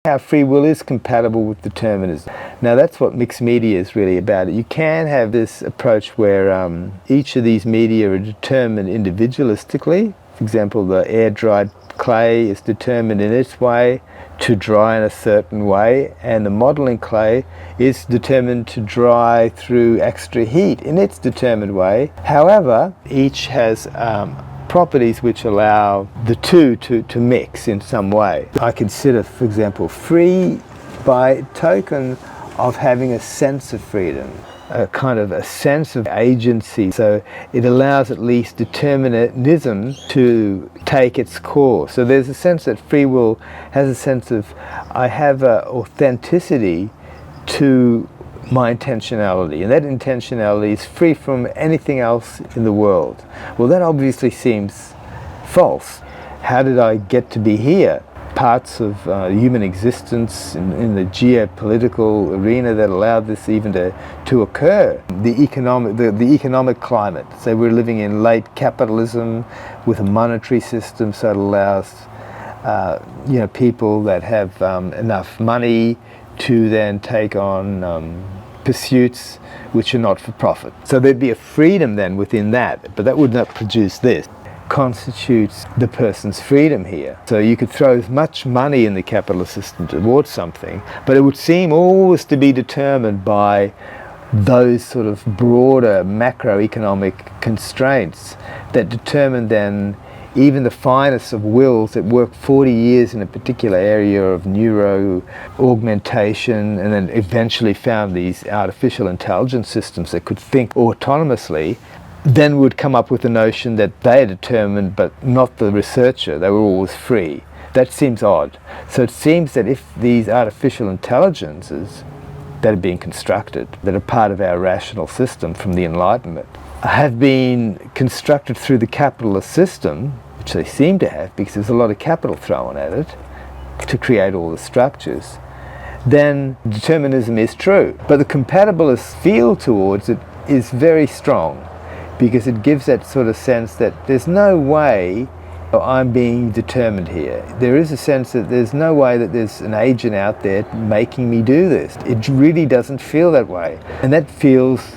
How free will is compatible with determinism. Now that's what mixed media is really about. You can have this approach where each of these media are determined individualistically. For example, the air-dried clay is determined in its way to dry in a certain way, and the modeling clay is determined to dry through extra heat in its determined way. However, each has properties which allow the two to mix in some way. I consider, for example, free by token of having a sense of freedom, a kind of a sense of agency. So it allows at least determinism to take its course. So there's a sense that free will has a sense of, I have an authenticity to my intentionality, and that intentionality is free from anything else in the world. Well, that obviously seems false. How did I get to be here? Parts of human existence in the geopolitical arena that allowed this even to occur. The economic climate. So we're living in late capitalism with a monetary system, so it allows people that have enough money to then take on pursuits which are not for profit. So there'd be a freedom then within that, but that would not produce this. Constitutes the person's freedom here. So you could throw as much money in the capitalist system towards something, but it would seem always to be determined by those sort of broader macroeconomic constraints that determine then even the finest of wills that work 40 years in a particular area of neuro augmentation, and then eventually found these artificial intelligence systems that could think autonomously, then would come up with the notion that they are determined but not the researcher, they were always free. That seems odd. So it seems that if these artificial intelligences that are being constructed, that are part of our rational system from the Enlightenment, have been constructed through the capitalist system, which they seem to have because there's a lot of capital thrown at it to create all the structures, then determinism is true. But the compatibilist feel towards it is very strong, because it gives that sort of sense that there's no way I'm being determined here. There is a sense that there's no way that there's an agent out there making me do this. It really doesn't feel that way. And that feels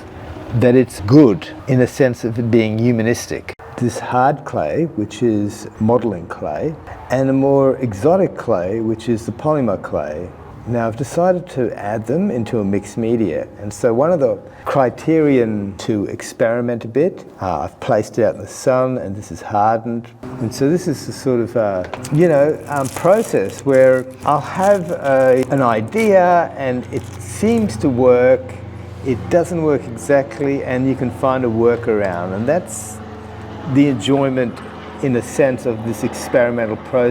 that it's good in the sense of it being humanistic. This hard clay, which is modeling clay, and a more exotic clay, which is the polymer clay. Now I've decided to add them into a mixed media, and so one of the criterion to experiment a bit, I've placed it out in the sun, and this is hardened, and so this is a sort of process where I'll have an idea and it seems to work, it doesn't work exactly, and you can find a workaround, and that's the enjoyment in a sense of this experimental process.